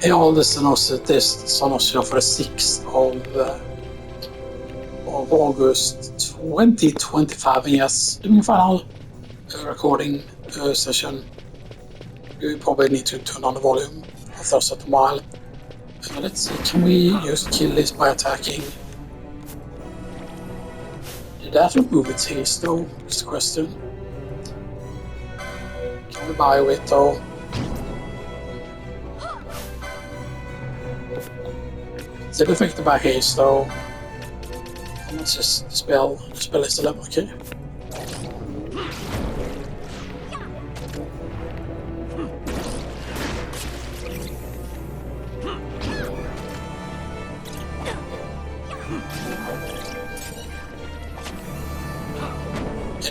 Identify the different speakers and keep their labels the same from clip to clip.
Speaker 1: Ja, the Xenoxis test Xenoxis for the 6th of August 2025. And yes, doing a final recording session. You probably need to turn on the volume after a certain while. Let's see, can we just kill this by attacking? Did that remove its haste though? Is the question. Can we bio it though? Is it affected by haste though? How much is the spell? The spell is 11, okay.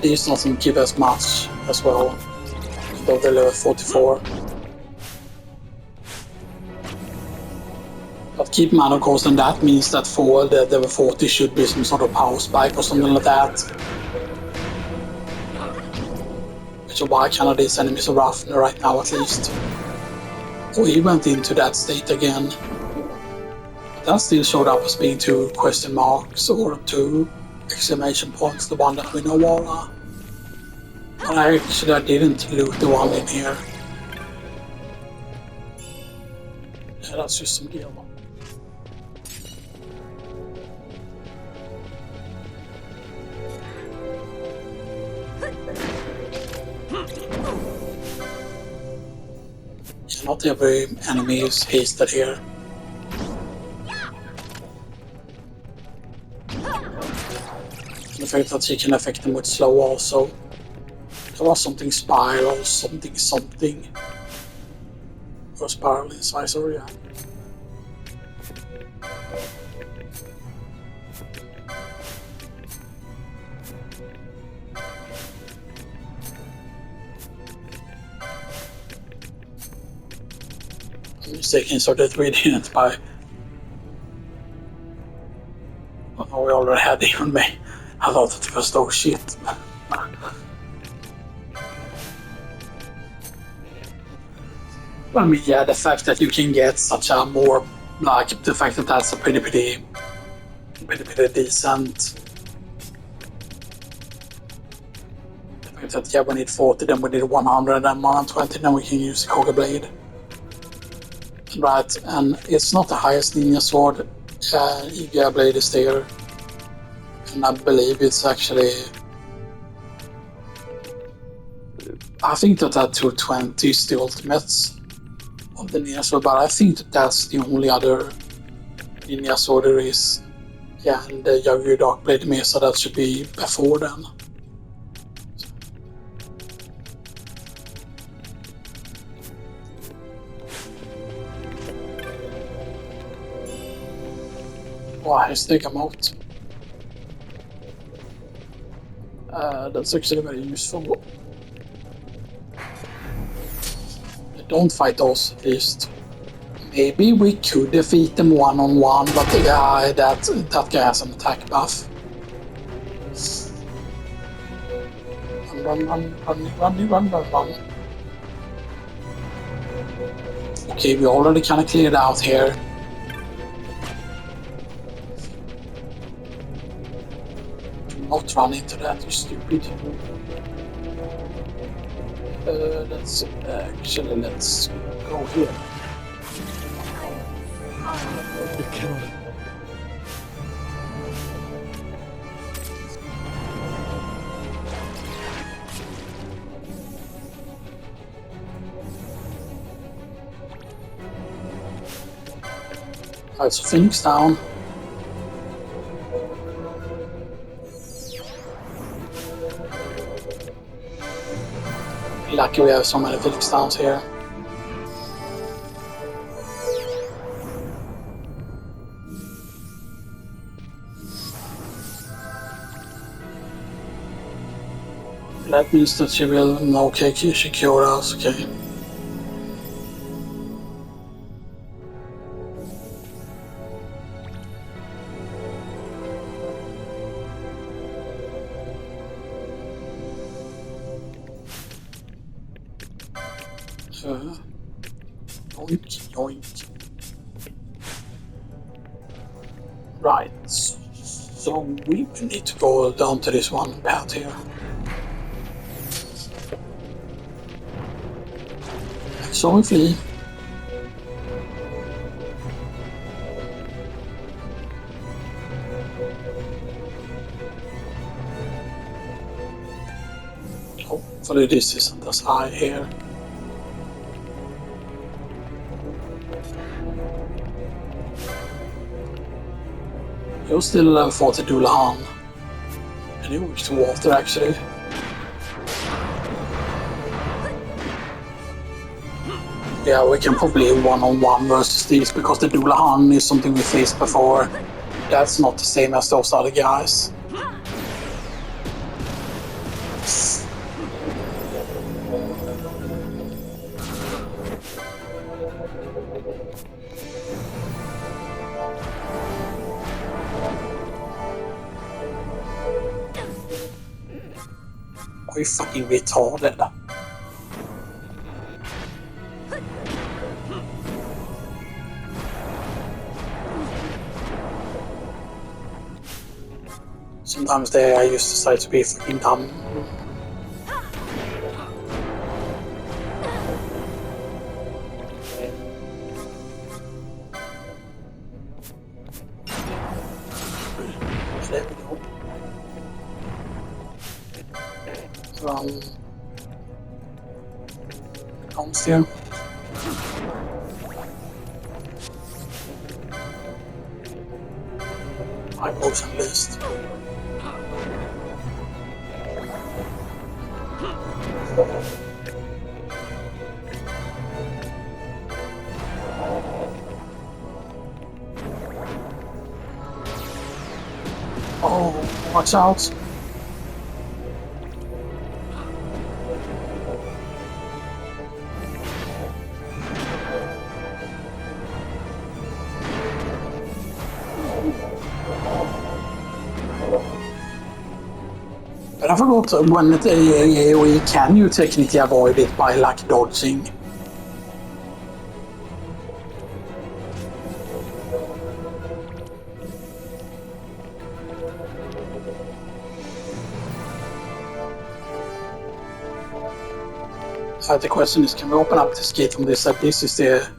Speaker 1: These doesn't give as much as well, though they're level 44. But keep in mind, of course, and that means that for the level 40 should be some sort of power spike or something like that. Which is why kind of these enemies are rough right now, at least. Oh, he went into that state again. That still showed up as being 2 question marks or 2 exclamation points, the one that we know are. But I didn't loot the one in here. Yeah, that's just some gear. Yeah, not every enemy is hasted here. The fact that he can affect them with slow also. There was something spiral, something. Or spiral inside, sorry, yeah. I'm mistaken, so that we didn't buy. Oh, we already had it on me. I thought it was dog shit. I mean, yeah, the fact that you can get such a more, like, the fact that that's a pretty decent. The fact that, yeah, we need 40, then we need 100, and 120, then we can use the Koga Blade. Right, and it's not the highest ninja sword. Iga Blade is there. And I believe it's actually. I think that 220 is the ultimate of the ninja sword, but I think that that's the only other ninja sword there is. Yeah, and the Yagu Dark Blade Mesa, that should be before then. Wow, he's taking him out. That's actually very useful. Don't fight those, at least. Maybe we could defeat them one-on-one, but yeah, that guy has an attack buff. Run. Okay, we already kind of cleared out here. Do not run into that, you stupid. Let's go here. Alright, so Phoenix down. Lucky we have so many Phoenix downs here. That means that she will, okay, she cured us, okay. Yoink. Right. So we need to go down to this one path here. So we flee. Hopefully this isn't as high here. You're still level 40 Dulahan. And you wish to water actually. Yeah, we can probably one-on-one versus these because the Dulahan is something we faced before. That's not the same as those other guys. Are you fucking retarded? Sometimes the AI used to decide to be fucking dumb. There we go. Comes here. High potion list. Oh, watch out. But I forgot when the AoE can you technically avoid it by like dodging? So the question is, can we open up this gate from this side? This is the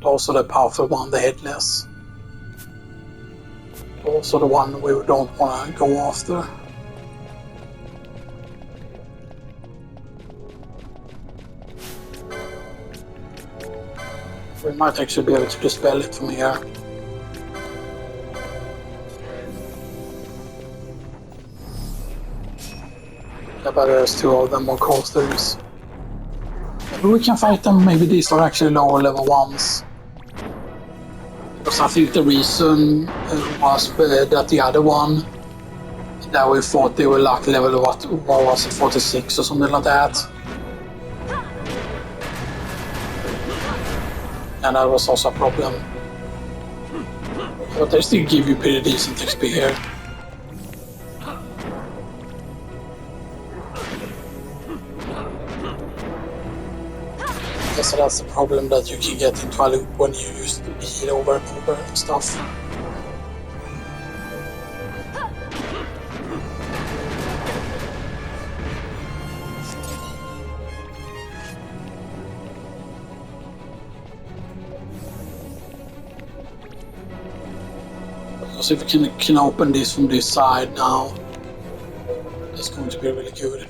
Speaker 1: also the powerful one, the headless. Also the one we don't want to go after. We might actually be able to dispel it from here. Yeah, but there's two of them on coasters. Maybe we can fight them, maybe these are actually lower level ones. Because I think the reason was that the other one that we thought they were like level what was it, 46 or something like that. And that was also a problem. But they still give you pretty decent XP here. So that's the problem that you can get into a loop when you use the heal over and over and stuff. Because if we can open this from this side now, it's going to be really good.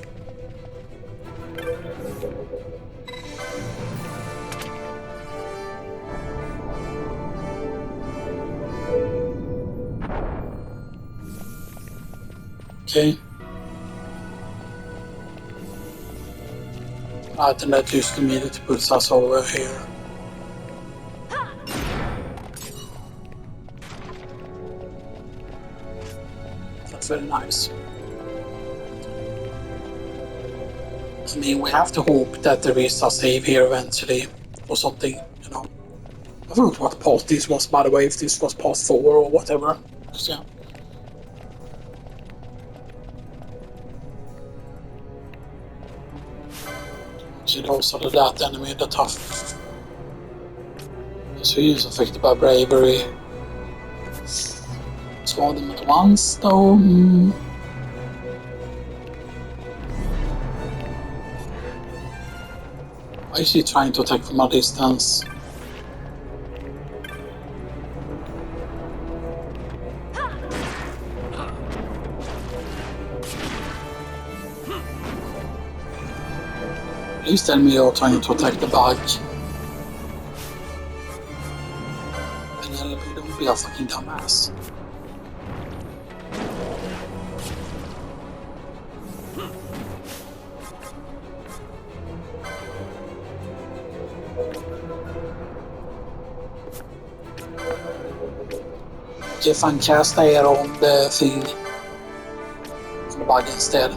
Speaker 1: Okay. I think that just immediately puts us over here. That's very nice. I mean, we have to hope that there is a save here eventually, or something, you know. I forgot what part this was, by the way, if this was part 4 or whatever. So, yeah. See, those are that enemy, the tough. So he is affected by bravery. Swallow them at once, though. Why is she trying to attack from a distance? Please tell me you're trying to attack the bug. Penelope, don't be a fucking dumbass. If I cast air on the thing, on the bug instead.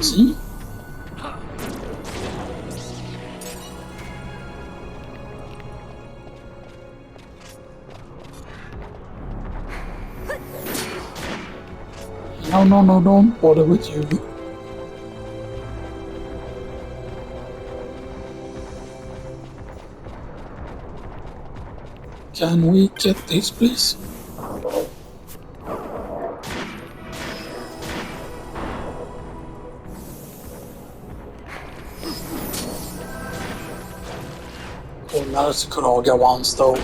Speaker 1: See? No, don't bother with you. Can we get this, please? Oh, managed to Kuraga once, though.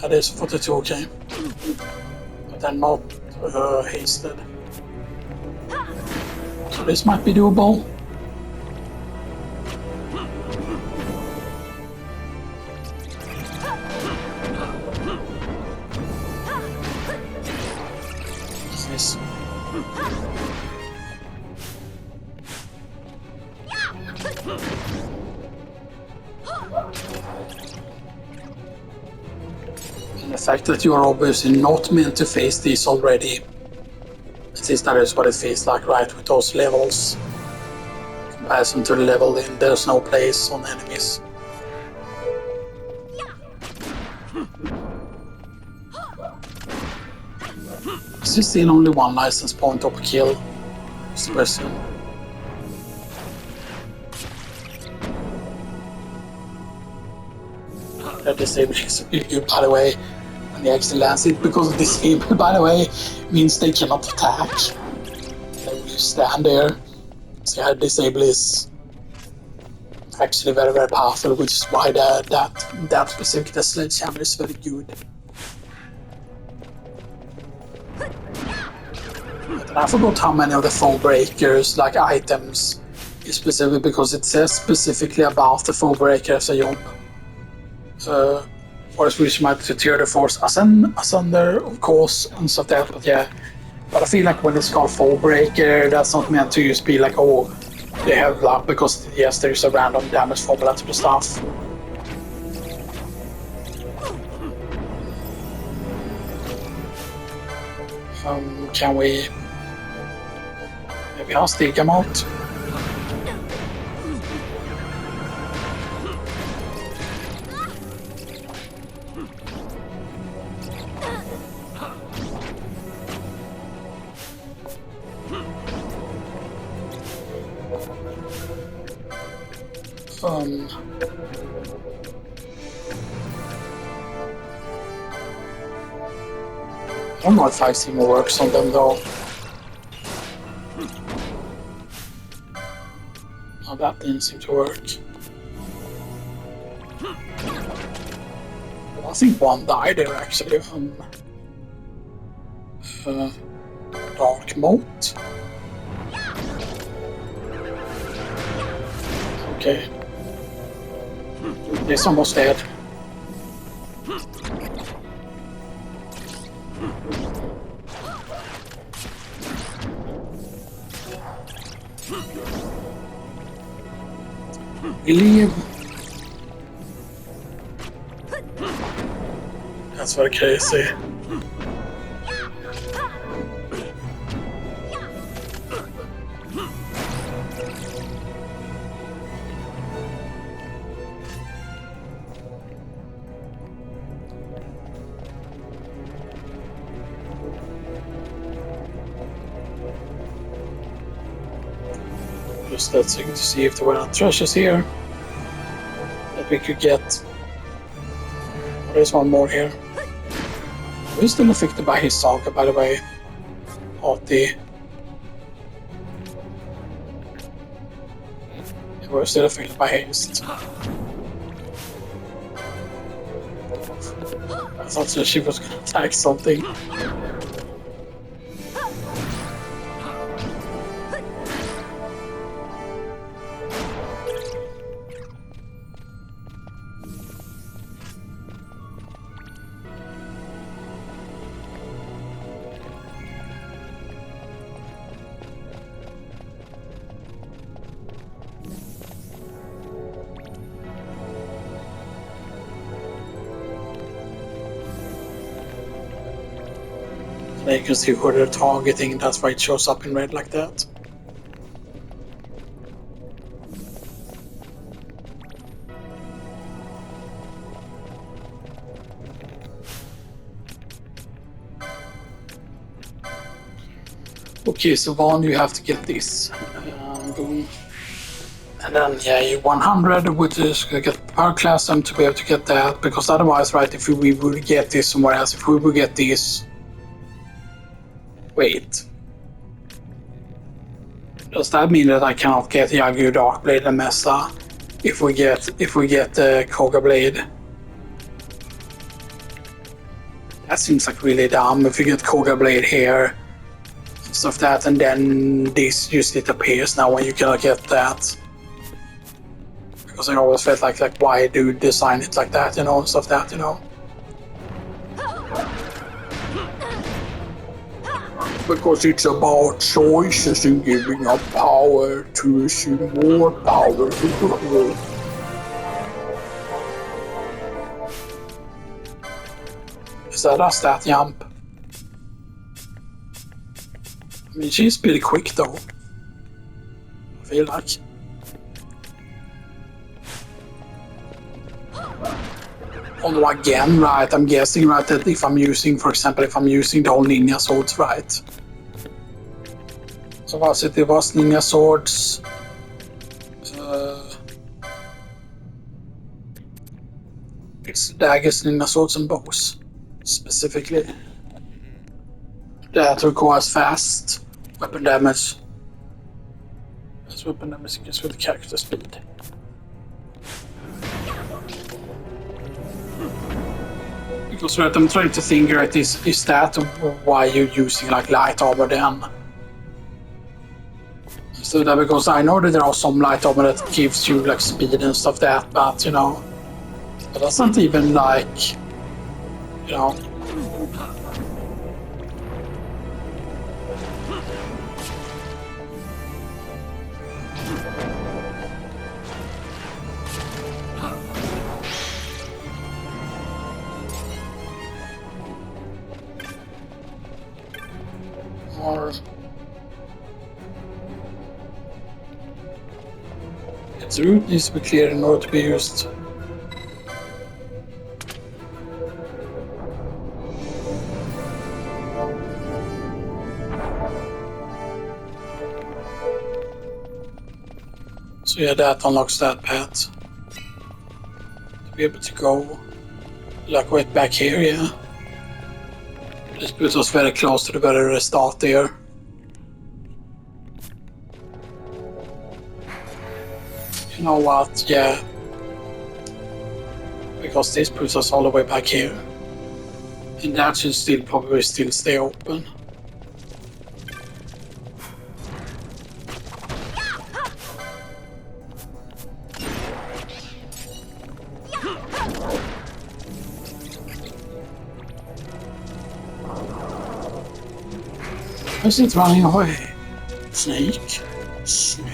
Speaker 1: That is 42, okay. But they're not hasted. So this might be doable. What's this? And the fact that you are obviously not meant to face these already. At least that is what it feels like, right? With those levels. In comparison to the level in There's No Place on enemies. Is there still only one license point per kill? Is the question. That disable is good, by the way, when they actually lands it, because disable, by the way, means they cannot attack. They will just stand there. So yeah, disable is actually very, very powerful, which is why that specific sledgehammer is very good. And I forgot how many of the foe breakers, like items, is specific, because it says specifically about the foe breaker as a job. Force which might deter the force asunder, of course, and stuff like that, but yeah. But I feel like when it's called foe breaker, that's not meant to just be like, oh, they have luck, because yes, there's a random damage formula to the stuff. Can we maybe I'll stick them out? I don't know if I've seen works on them though. Oh, that didn't seem to work. Well, I think one died there actually from dark moat. Okay. He's almost dead. Leave. That's very crazy. Just let's see if there were any treasures here that we could get. There's one more here. We're still affected by his saga, by the way. We're still affected by haste. I thought she was gonna attack something. You can see who they're targeting, that's why it shows up in red like that. Okay, so Vaughn, you have to get this. Boom. And then, yeah, you 100, which is gonna get power class them to be able to get that, because otherwise, right, if we would get this somewhere else, if we would get this. Wait. Does that mean that I cannot get Yagyu Darkblade and Mesa if we get the Koga Blade? That seems like really dumb. If you get Koga Blade here, stuff that, and then this just it appears now when you cannot get that. Because I always felt like why do you design it like that, you know, and stuff that, you know. Because it's about choices and giving up power to receive more power to the world. Is that a stat jump? I mean, she's pretty quick though. I feel like. Although again, right, I'm guessing, right, that if I'm using, for example, if I'm using the whole ninja swords, right. So was it was ninja swords. It's daggers, ninja swords, and bows, specifically. That requires fast weapon damage. As weapon damage gets with the character speed. Because right, I'm trying to think, right, is that why you're using like light armor then? So that because I know that there are some light armor that gives you like speed and stuff that, but you know, it doesn't even like, you know. Or its root needs to be clear in order to be used. So yeah, that unlocks that path. To be able to go like right back here, yeah. This puts us very close to the very start there. You know what, yeah. Because this puts us all the way back here. And that should still probably still stay open. Why is it running away? Snake? Snake.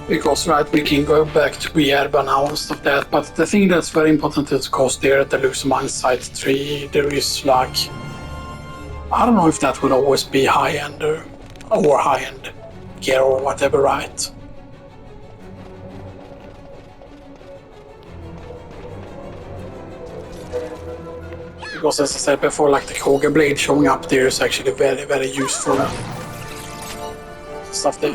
Speaker 1: Because right, we can go back to Bierba now and stuff that, but the thing that's very important is because there at the Loose Mine Site 3, there is like, I don't know if that will always be high-ender. or high-end gear or whatever, right? Because as I said before, like the Koga blade showing up there is actually very, very useful stuff there.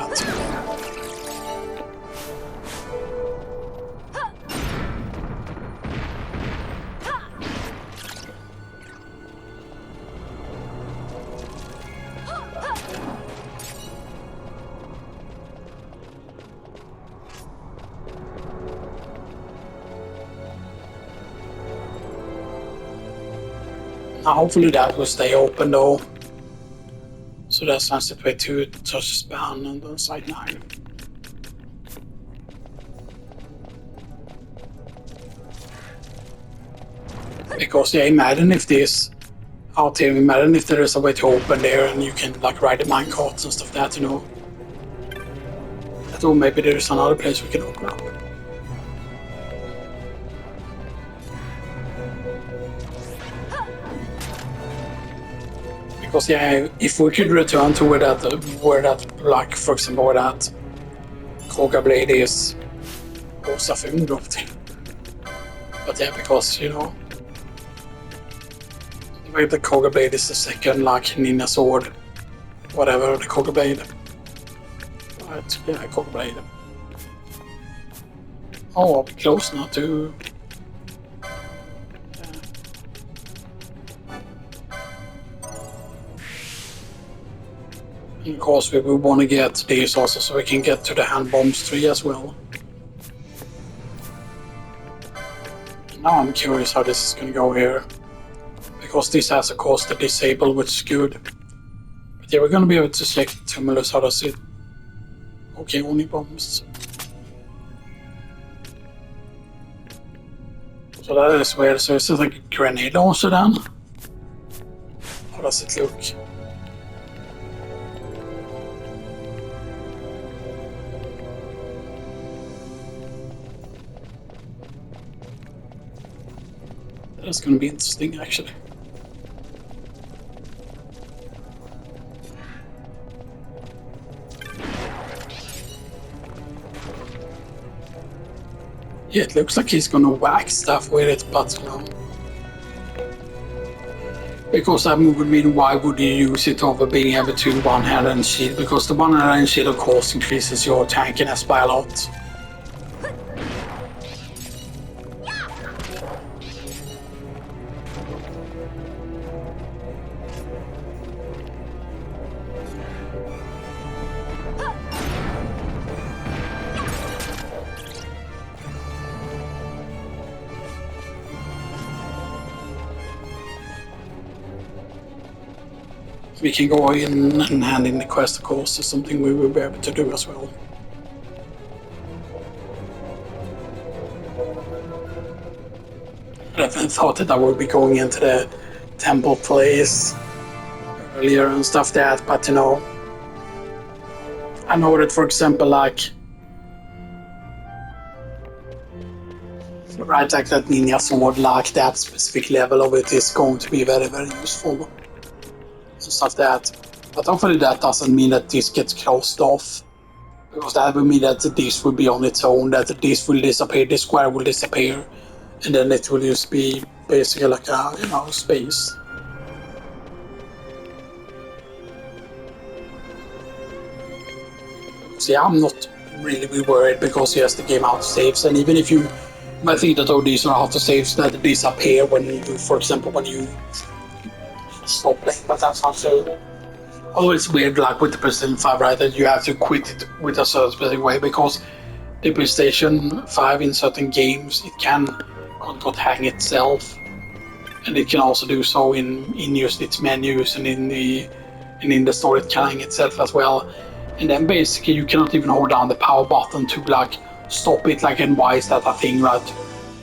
Speaker 1: Now hopefully that will stay open though. So that's sensitive to touch span and on side 9. Because yeah, imagine if this out here, imagine if there is a way to open there and you can like ride the minecarts and stuff like that, you know. Or maybe there is another place we can open up. Because yeah, if we could return to where that like for example where that Koga blade is, or something dropped. But yeah, because you know, the way the Koga blade is the second like ninja sword, whatever the Koga blade. Right, yeah, Koga blade. Oh, I'll be close now to. Of course, we will want to get these also so we can get to the hand bombs tree as well. Now I'm curious how this is going to go here. Because this has of course the disable, which is good. But yeah, we're going to be able to select Tumulus. How does it? Okay, only bombs. So that is weird. So is it like a grenade launcher then? How does it look? That's going to be interesting, actually. Yeah, it looks like he's going to whack stuff with it, but you know. Because that would mean why would you use it over being able to one-handed shield? Because the one-handed shield of course increases your tankiness by a lot. We can go in and hand in the quest, of course, is something we will be able to do as well. I definitely thought that I would be going into the temple place earlier and stuff that, but you know, I know that for example like right like that ninja sword, like that specific level of it is going to be very, very useful. Stuff that, but hopefully that doesn't mean that this gets closed off, because that would mean that this will be on its own, that this will disappear, this square will disappear, and then it will just be basically like a, you know, space. So yeah, I'm not really worried because yes, the game auto saves, and even if you might think that oh, these are auto saves that disappear when you do, for example, when you stop playing, but that's not so. Although it's weird, like with the PlayStation 5, right, that you have to quit it with a certain specific way, because the PlayStation 5 in certain games it can quote hang itself, and it can also do so in just its menus and in the store it can hang itself as well. And then basically you cannot even hold down the power button to like stop it, like, and why is that a thing, right?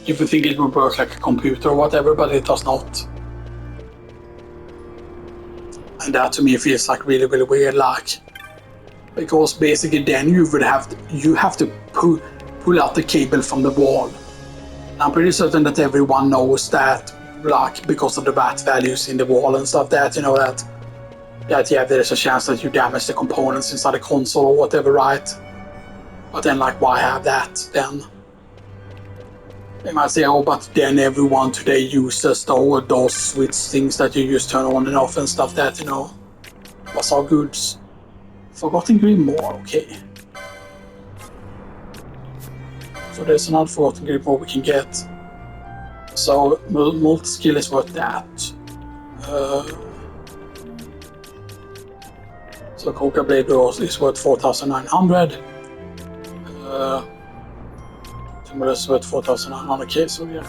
Speaker 1: You would think it would work like a computer or whatever, but it does not. And that to me feels like really, really weird, like, because basically then you have to pull out the cable from the wall. And I'm pretty certain that everyone knows that, like, because of the VAT values in the wall and stuff, that you know that that yeah, there's a chance that you damage the components inside the console or whatever, right? But then, like, why have that then? They might say, oh, but then everyone today uses those switch things that you just turn on and off and stuff that, you know, was all goods. Forgotten Grimoire, okay. So there's another Forgotten Grimoire we can get. So multi-skill is worth that. So Coca Blade is worth 4,900. Timber is worth 4,900k, so yeah.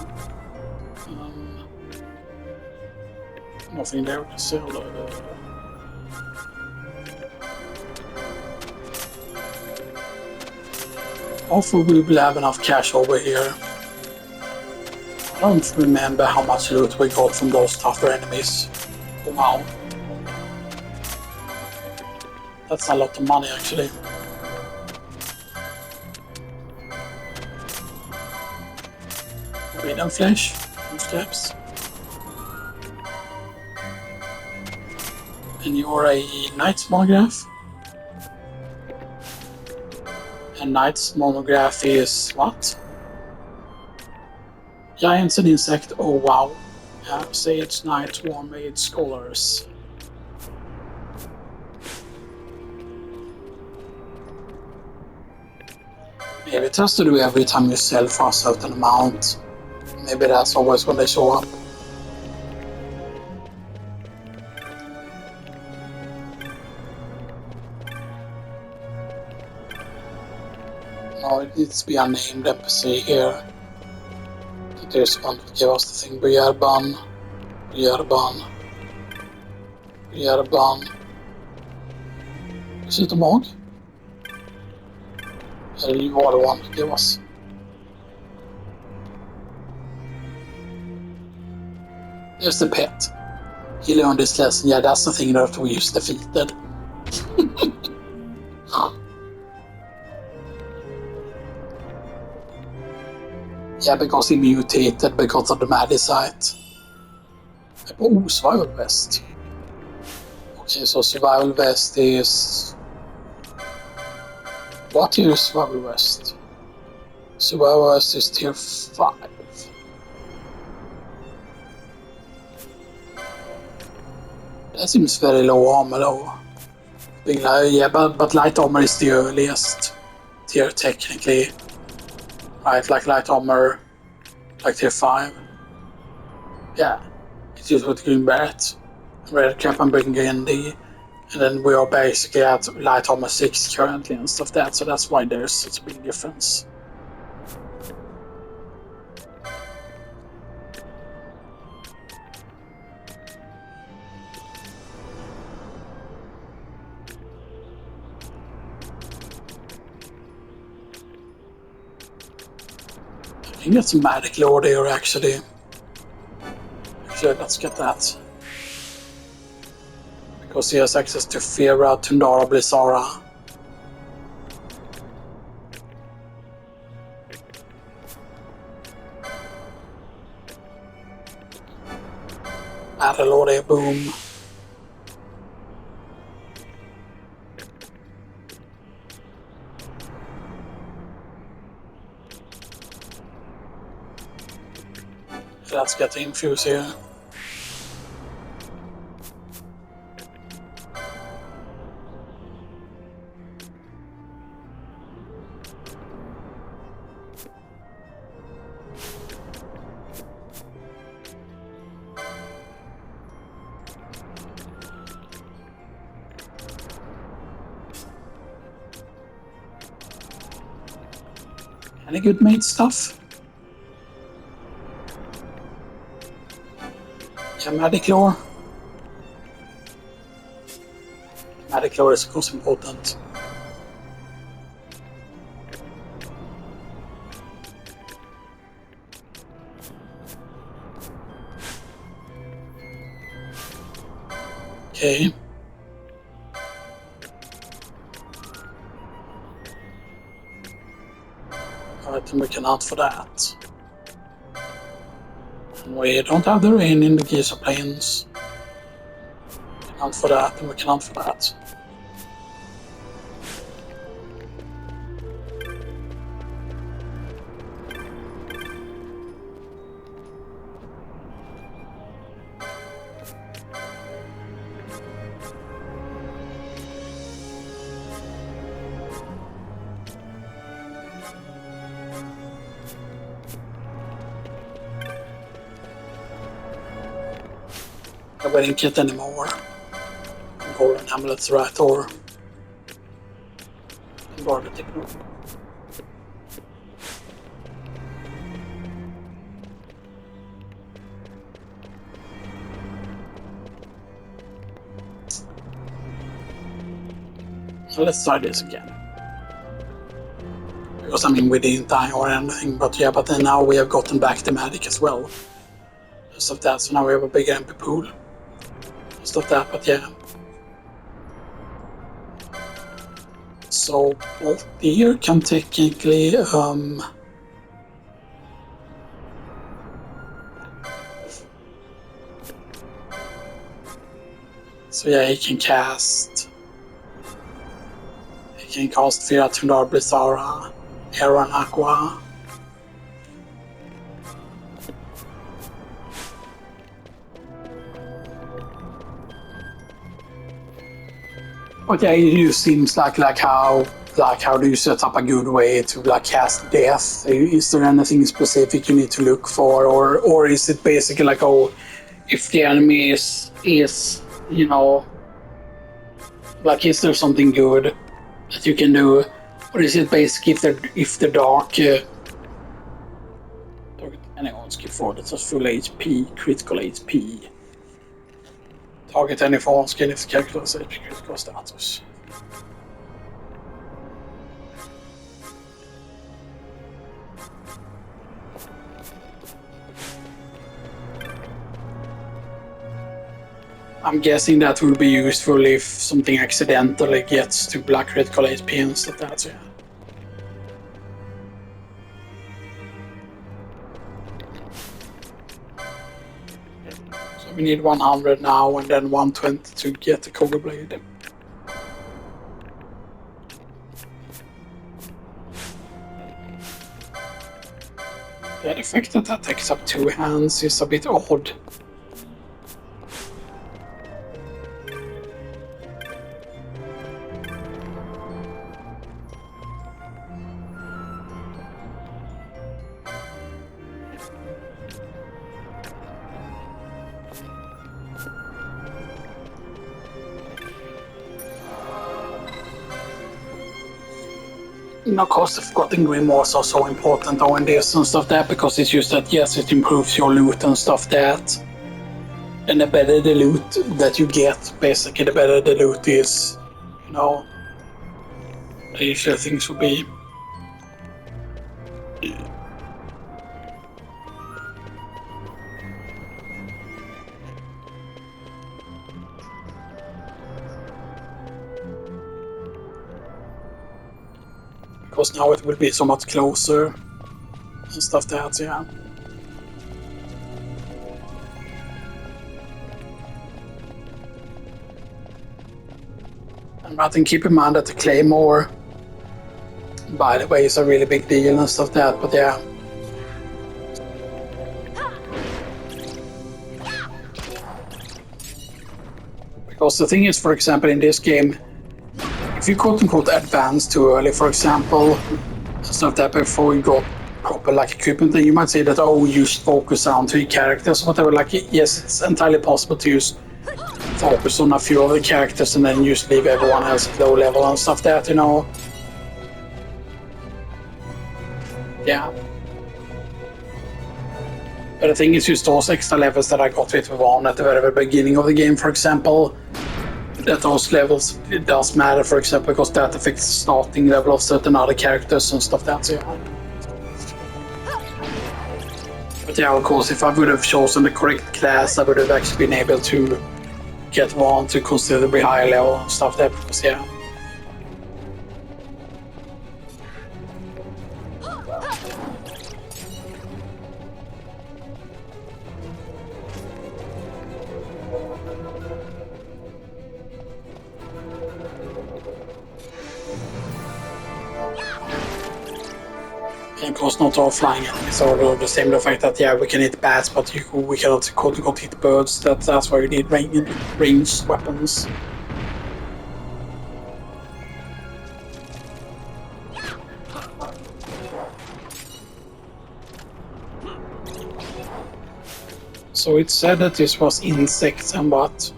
Speaker 1: Nothing there to sell. Hopefully we will have enough cash over here. I don't remember how much loot we got from those tougher enemies. Oh, wow. That's a lot of money, actually. Freedom Flesh, steps. And you're a Knight's Monograph. And Knight's Monograph is what? Giants and Insect, oh wow. Yeah, Sage, Knight, War-Made, Scholars. Maybe it has to do every time you sell for a certain amount. Maybe that's always when they show up. No, it needs to be a named NPC here. There's one that gave us the thing. Begärban. Is it a mog? Eller you are the one that gave us. There's the pet. He learned this lesson. Yeah, that's the thing that we just defeated. Yeah, because he mutated because of the Madicite. Oh, Survival Vest. Okay, so Survival Vest is... What tier is Survival Vest? Survival Vest is tier 5. That seems very low armor though. Yeah, but light armor is the earliest tier technically. Right, like light armor, like tier 5. Yeah, it's used with Green Beret, Red Cap and Burgundy, and then we are basically at light armor 6 currently and stuff that, so that's why there's such a big difference. I can get some magic lore there actually. Actually, let's get that. Because he has access to Fira, Tundara, Blizzara. Add a lore there, boom. Let's get the infuse here. Any good made stuff? Yeah, magic lore. Magic lore is of course important. Okay. Alright, and we can add for that. We don't have the rain in the Giza Plains. hunt for that, and we can hunt for that. We didn't get any more golden amulets, right? Or guarded techno. So let's try this again. Because I mean we didn't die or anything, but yeah, but then now we have gotten back the magic as well. Just of that, so now we have a bigger MP pool. Just of that, but yeah. So both here can technically so yeah, he can cast Fyra Tundar Blizzara, Air and Aqua. But yeah, it just seems like how do you set up a good way to like cast death? Is there anything specific you need to look for, or is it basically like, oh, if the enemy is you know, like, is there something good that you can do, or is it basically if the dark target anyone skip forward, it's just full HP, critical HP. Target any form skin if calculates HP critical status. I'm guessing that will be useful if something accidentally gets to black critical HP and stuff like that, yeah. So we need 100 now and then 120 to get the Cobra Blade. The fact that that takes up 2 hands is a bit odd. Of course, the Forgotten Grimoires are so important though in this and stuff that, because it's just that, yes, it improves your loot and stuff that. And the better the loot that you get, basically, the better the loot is, you know. The usual things will be. Because now it will be so much closer and stuff that, yeah. And I think keep in mind that the Claymore, by the way, is a really big deal and stuff that, but yeah. Because the thing is, for example, in this game, if you quote-unquote advance too early, for example, stuff that before you got proper like equipment, then you might say that, oh, you should focus on 3 characters or whatever. Like, yes, it's entirely possible to use focus on a few of the characters and then just leave everyone else at low level and stuff that, you know. Yeah. But the thing is, just those extra levels that I got with Vaughn at the very beginning of the game, for example, that those levels, it does matter, for example, because that affects the starting level of certain other characters and stuff that, so yeah. But yeah, of course, if I would have chosen the correct class, I would have actually been able to get one to considerably higher level and stuff there, because yeah. And of course, not all flying enemies are the same. The fact that, yeah, we can hit bats, but we cannot quote-unquote hit birds. That's why you need ranged weapons. So it said that this was insects and what?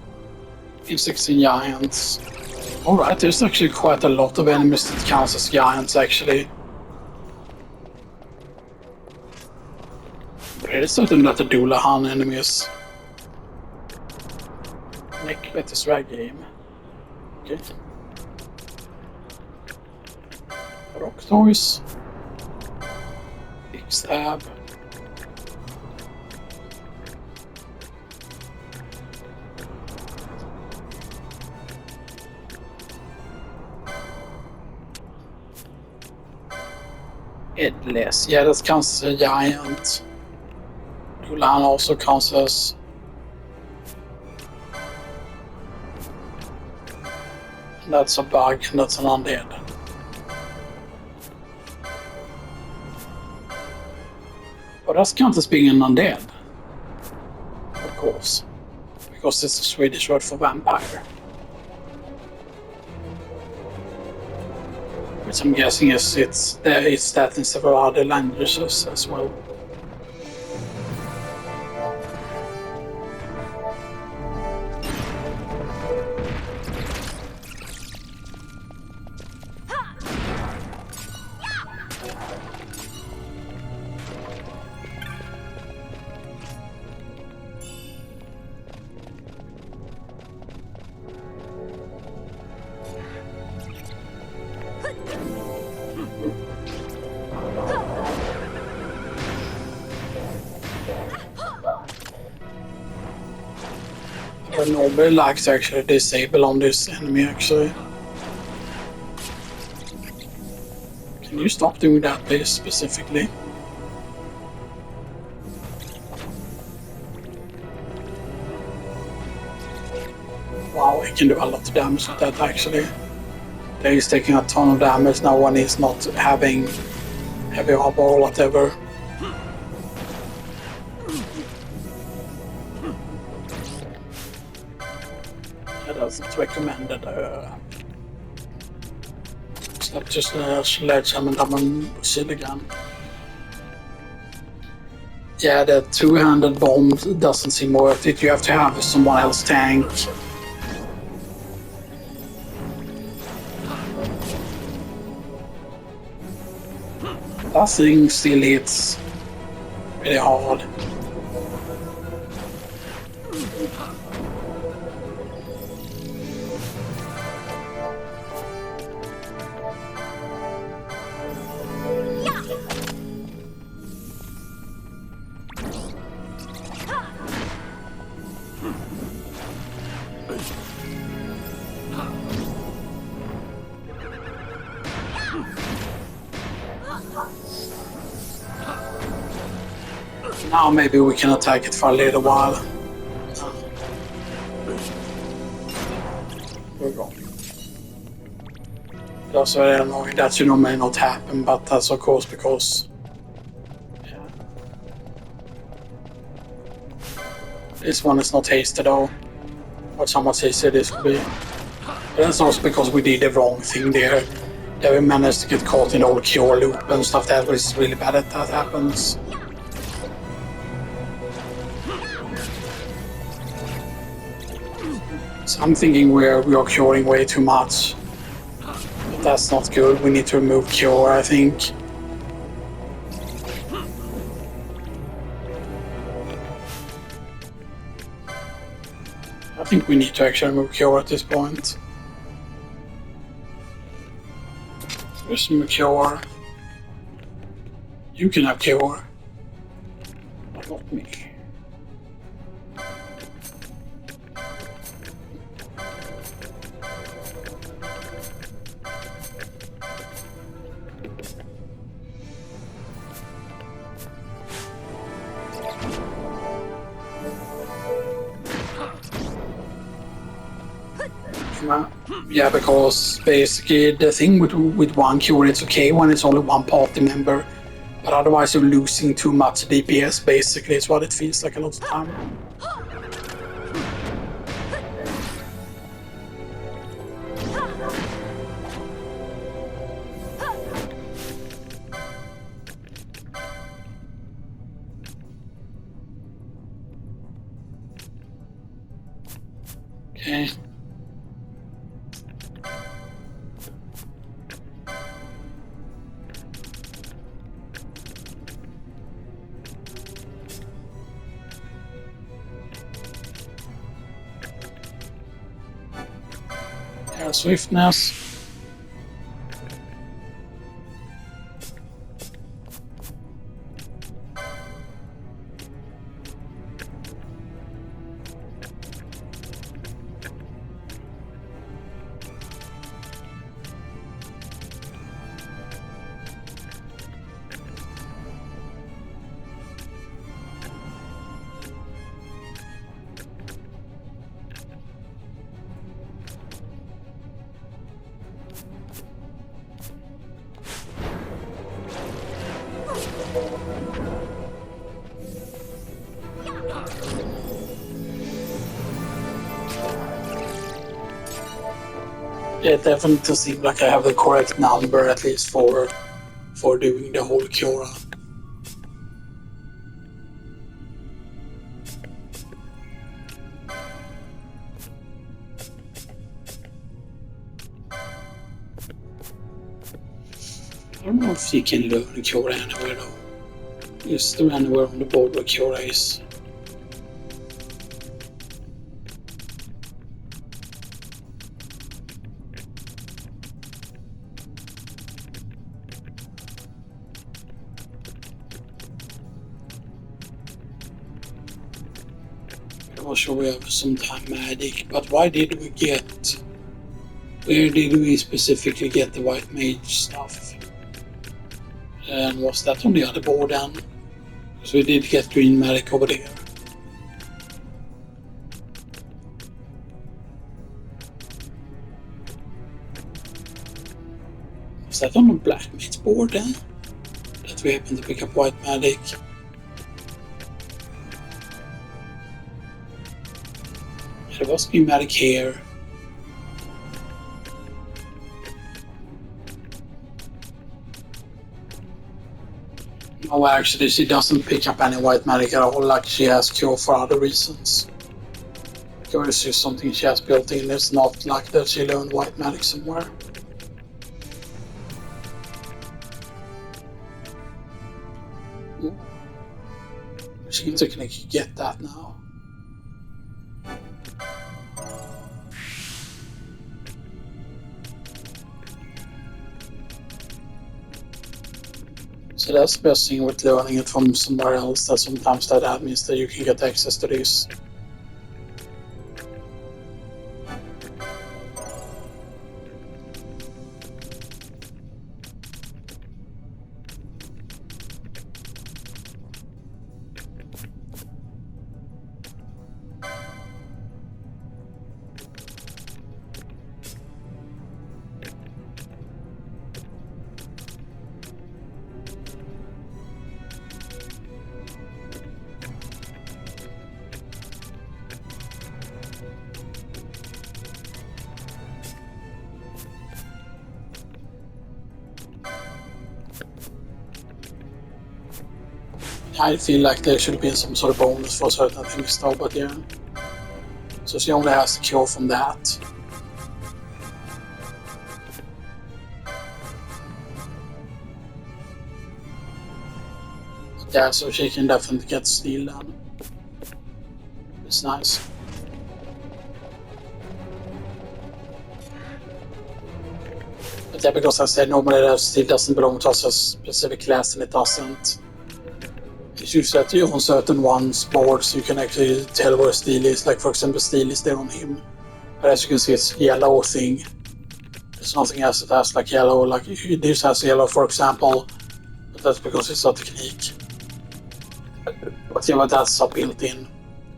Speaker 1: Insects and giants. Alright, there's actually quite a lot of enemies that counts as giants, actually. Pretty certain that the Doulahan enemies. Nick, better swag game. Okay. Rock toys. Big stab. Headless. Yeah, that counts as a giant. Doulahan also counts as... That's a bug, and that's an undead. But that counts as being an undead. Of course. Because it's a Swedish word for vampire. Which I'm guessing is it's that in several other languages as well. I normally like to actually disable on this enemy actually. Can you stop doing that please specifically? Wow, he can do a lot of damage with that actually. There he's taking a ton of damage now when he's not having heavy armor or whatever. That's recommended. Just sledgehammer them again. Yeah, the two-handed bomb doesn't seem worth it. You have to have someone else tank. That thing still hits really hard. Now maybe we can attack it for a little while. There we go. That's very annoying that may not happen, but that's of course because... Yeah. This one is not hasted though. Watch how much hasted this could be. But that's also because we did the wrong thing there. That we managed to get caught in the old cure loop and stuff. That was really bad that that happens. So I'm thinking we are curing way too much. But that's not good. We need to remove cure, I think. I think we need to actually remove cure at this point. There's some cure. You can have cure. But not me. Yeah, because basically the thing with one cure, it's okay when it's only one party member. But otherwise you're losing too much DPS, basically, is what it feels like a lot of time. Okay. Air swiftness. It definitely does seem like I have the correct number, at least for doing the whole cure. I don't know if you can learn cure anywhere though. Is there anywhere on the board where cure is? I'm sure we have some time magic, but why did we get... Where did we specifically get the white mage stuff? And was that on the other board then? Because we did get green magic over there. Was that on the black mage board then? That we happened to pick up white magic? There was green magic here. No, actually, she doesn't pick up any white magic at all, like she has cure for other reasons. Cure is just something she has built in, it's not like that she learned white magic somewhere. Machines are gonna get that now. So that's the best thing with learning it from somewhere else, that sometimes that means that you can get access to this. I feel like there should be some sort of bonus for certain things though, but yeah. So she only has the cure from that. But yeah, so she can definitely get steel then. It's nice. But yeah, because I said normally that steel doesn't belong to us as a specific class, and it doesn't. It's usually that on certain ones boards you can actually tell where steel is, like for example steel is there on him. But as you can see it's yellow thing. There's nothing else that has like yellow, like this has yellow for example, but that's because it's a technique. But yeah, but that's a built-in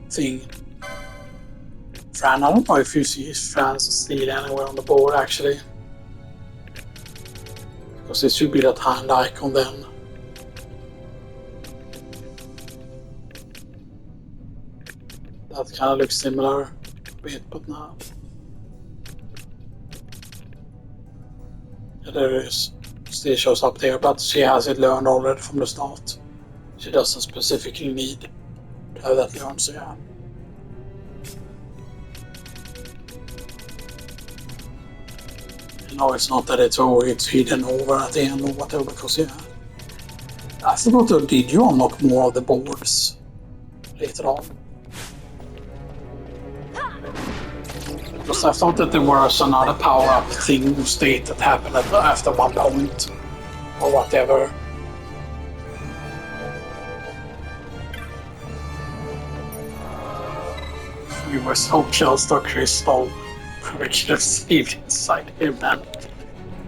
Speaker 1: thing. Fran, I don't know if you see Fran's steel anywhere on the board actually. Because it should be that hand icon then. That kind of looks similar a bit, but no. There is still shows up there, but she has it learned already from the start. She doesn't specifically need to have that learned, so yeah. No, it's not that it's hidden over at the end or whatever, because yeah. I forgot, did you unlock more of the boards later on? Because I thought that there was another power-up thing state that happened after one point, or whatever. We were so close to crystal. We could have saved inside him, man.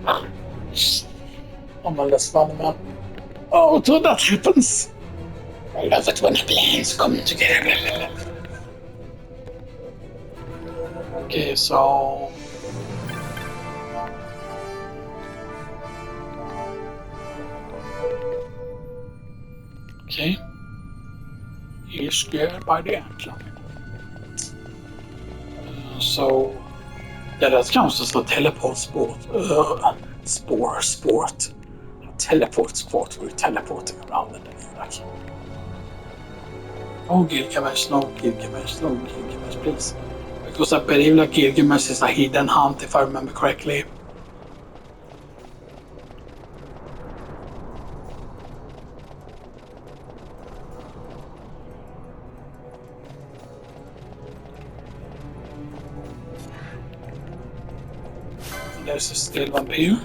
Speaker 1: Oh man, that's funny, man. Oh, so that happens. I love it when the plans come together. Okay, so... Okay. He's scared by the antler. So... Yeah, that counts as a teleport sport. Sport. Teleport sport. We're teleporting around in the like. No Gilgamesh, please. Because I believe like Gilgamesh is a hidden hunt, if I remember correctly. And there's a still vampire.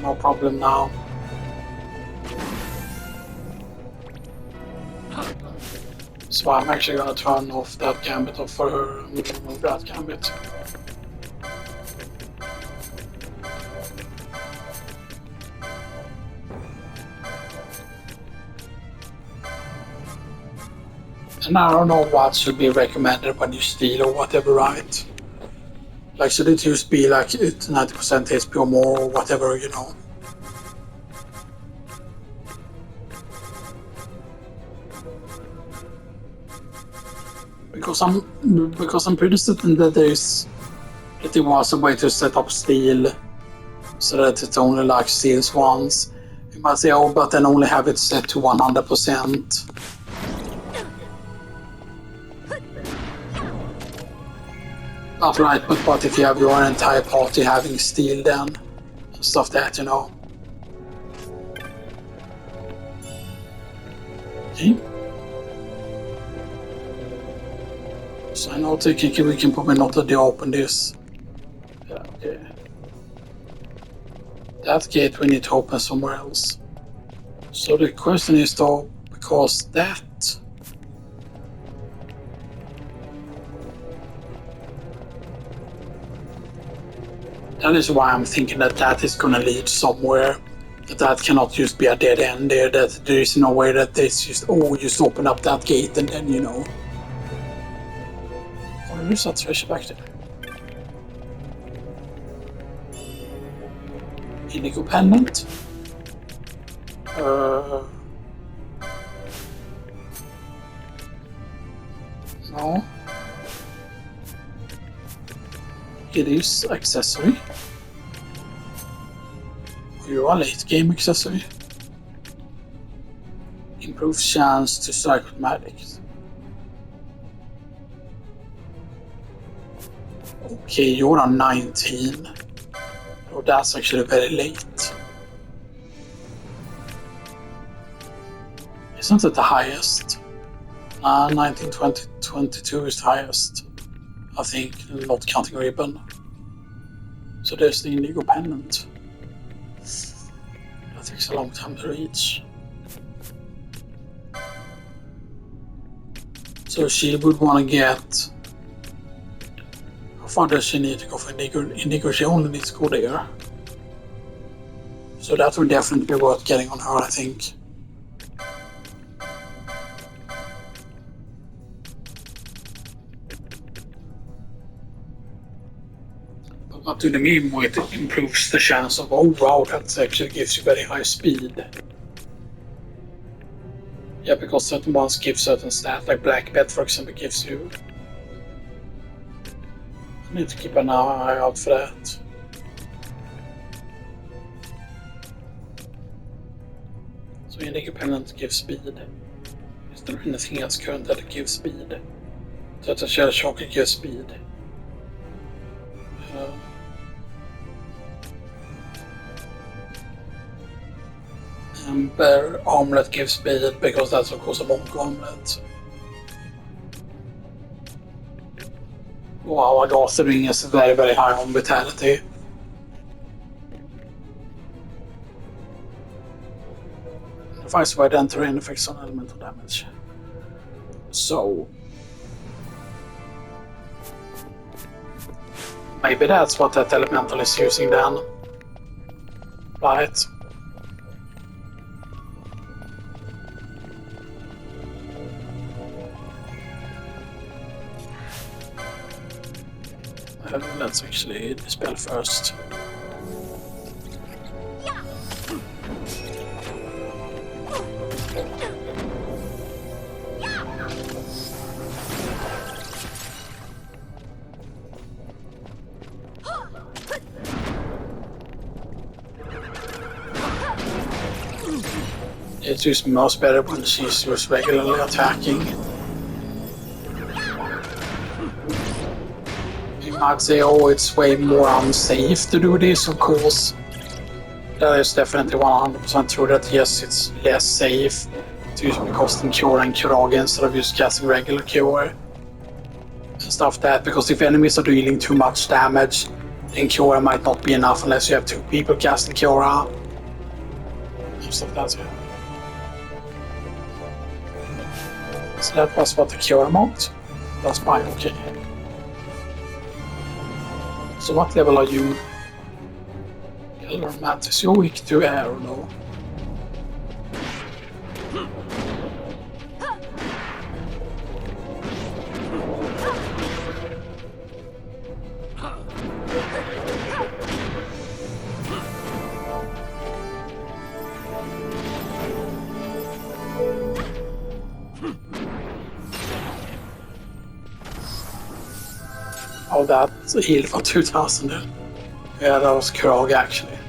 Speaker 1: No problem now. So I'm actually gonna turn off that gambit or for her remove that gambit. And I don't know what should be recommended when you steal or whatever, right? Like, should it just be like 90% HP or more or whatever, you know? Because I'm pretty certain that there was a way to set up steal so that it only like steals once. You might say, oh, but then only have it set to 100%. That's right, but what if you have your entire party having steal then? Stuff that, you know. Okay. So I know technically we can probably not open this. Yeah, okay. That gate we need to open somewhere else. So the question is though, because that... That is why I'm thinking that is gonna lead somewhere. That cannot just be a dead end there, that there is no way that it's just, oh, just open up that gate and then, you know. Oh, there's that treasure back there. Indigo pendant. No. It is accessory. You are late game accessory. Improves chance to strike with magics. Okay, you're on 19. Oh, that's actually very late. Isn't it the highest? 19, 20, 22 is the highest. I think, not counting ribbon. So there's the indigo pendant. That takes a long time to reach. So she would want to get... How far does she need to go for indigo? Indigo, she only needs to go there. So that would definitely be worth getting on her, I think. But to the Mimo, it improves the chance of, oh wow, that actually gives you very high speed. Yeah, because certain ones give certain stats, like Black Bet, for example, gives you. I need to keep an eye out for that. So independent gives speed. Is there anything else current that gives speed? That a shell shock gives speed. Ember Armlet gives speed because that's of course a monk armlet. Wow, Agatha Ring is very, very high on vitality. Device wide enter in effects on elemental damage. So maybe that's what that elemental is using then. Right. Let's actually dispel first. It's just most better when she's just regularly attacking. You might say, oh, it's way more unsafe to do this, of course. That is definitely 100% true that yes, it's less safe to use casting Cure and Kurage instead of just casting regular Cure. And stuff like that, because if enemies are dealing too much damage, then Cure might not be enough unless you have two people casting Cure. Stuff like that, yeah. So that was what the Cure amount. That's fine, okay. So what level are you? Elder Mattis, you're weak to air, no? Oh, that's a heal for 2000 then. Yeah, that was Kurage actually.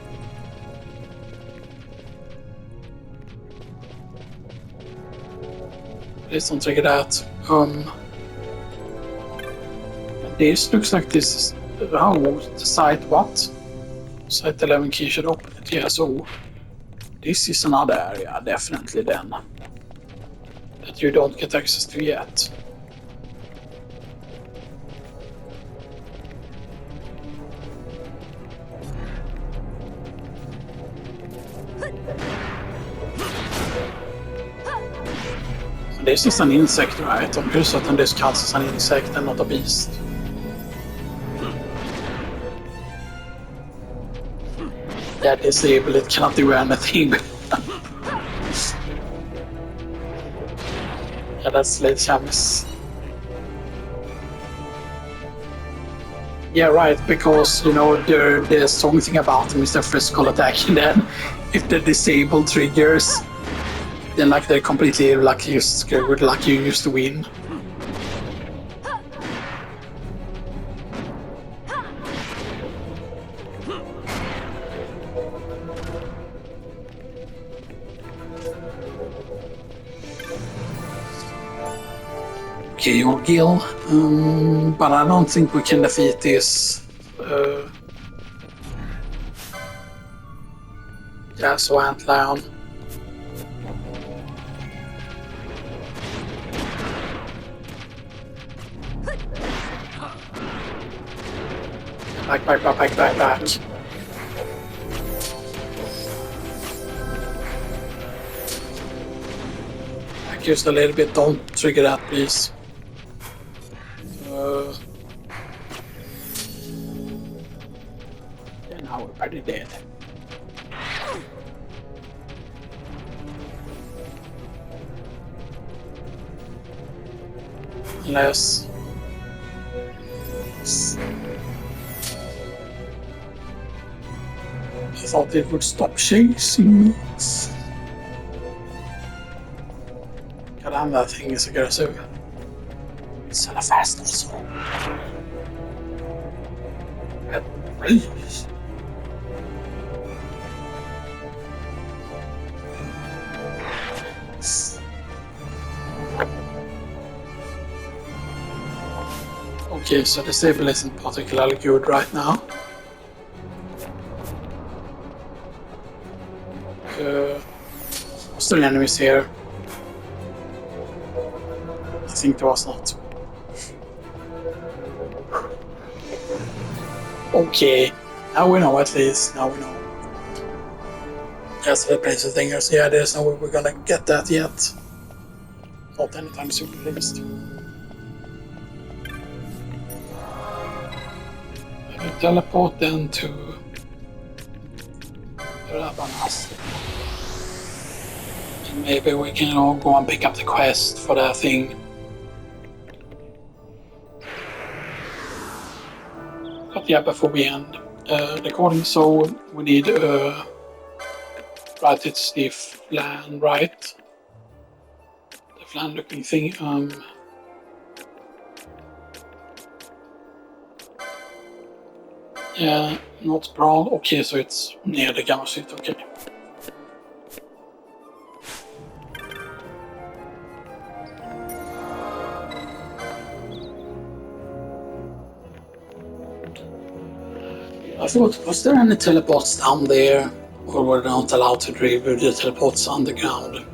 Speaker 1: Please don't trigger that. This looks like this is... Oh, the site what? Site 11 key should open it, yeah, so... This is another area, definitely then. That you don't get access to yet. This is an insect, right? I'm pretty certain this counts as an insect and not a beast. Yeah, disable it cannot do anything. Yeah, that's late Shamus. Yeah, right, because, you know, the strong thing about them is their physical attack, and then if the disable triggers, then like they're completely like you screwed, like you used to win. Okay, your Gil, but I don't think we can defeat this. Yeah, so Antlion. Back. Back just a little bit, don't trigger that, please. Yeah, now we're pretty dead. Unless... I thought it would stop chasing me. God damn, that thing is aggressive. It's hella fast also. Please. Okay, so the stable isn't particularly good right now. Was there enemies here? I think there was not. Okay, now we know at least. Now we know. Yes, the place of thingers. Yeah, there's no way we're gonna get that yet. Not anytime soon, at least. Teleport then to Rabanas. And maybe we can all go and pick up the quest for that thing. But yeah, before we end recording, so we need right, it's the flan, right? The flan looking thing. Yeah, not brawl. Okay, so it's near the gamma suit. Okay. I thought, was there any teleports down there? Or were they not allowed to drive the teleports underground?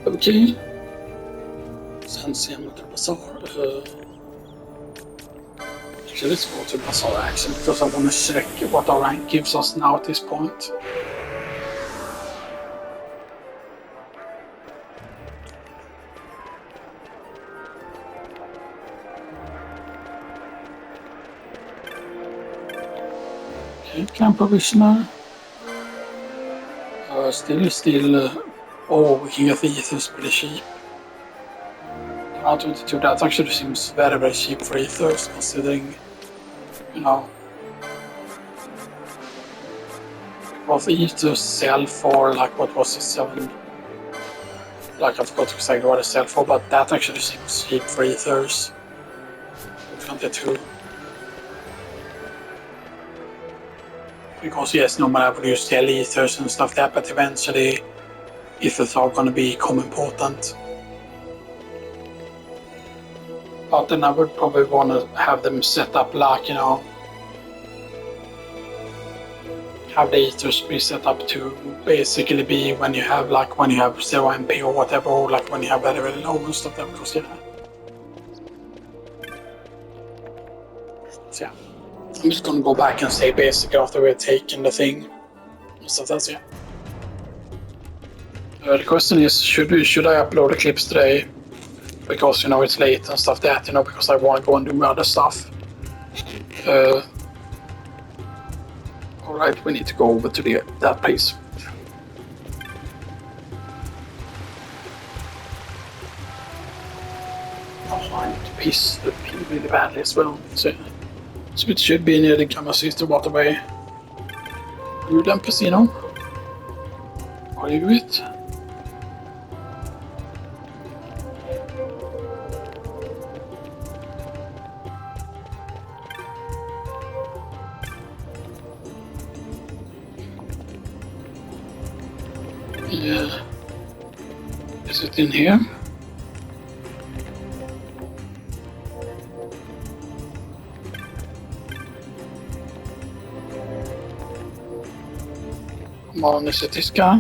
Speaker 1: Okay. Sen ser jag mot the bazaar. Actually, let's go to the bazaar actually, because I want to check what our rank gives us now at this point. Okay, camp provisioner. Still. Oh, we can get the ethers pretty cheap. 22, that actually seems very, very cheap for ethers, considering, you know, what ethers sell for, like, what was it, 7? Like, I forgot exactly what it sell for, but that actually seems cheap for ethers. 22. Because, yes, normally I would use sell ethers and stuff like that, but eventually ethers are going to become important. But then I would probably want to have them set up like, you know, have the ethers be set up to basically be when you have 0 MP or whatever, or like when you have very, very low and stuff like that, because yeah. So yeah. I'm just gonna go back and say basically after we've taken the thing. So that's yeah. The question is, should I upload the clips today? Because, you know, it's late and stuff like that, you know, because I want to go and do other stuff. Alright, we need to go over to that place. Oh, I need to pee really badly as well. So it should be near the Gamma Sister waterway. Are you done, Casino? Are you it? Yeah. Is it in here? Come on, is it this guy?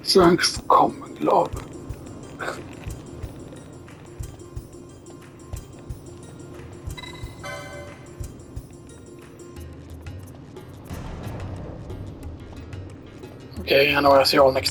Speaker 1: Thanks for coming, love. Okay, I know I see you all next time.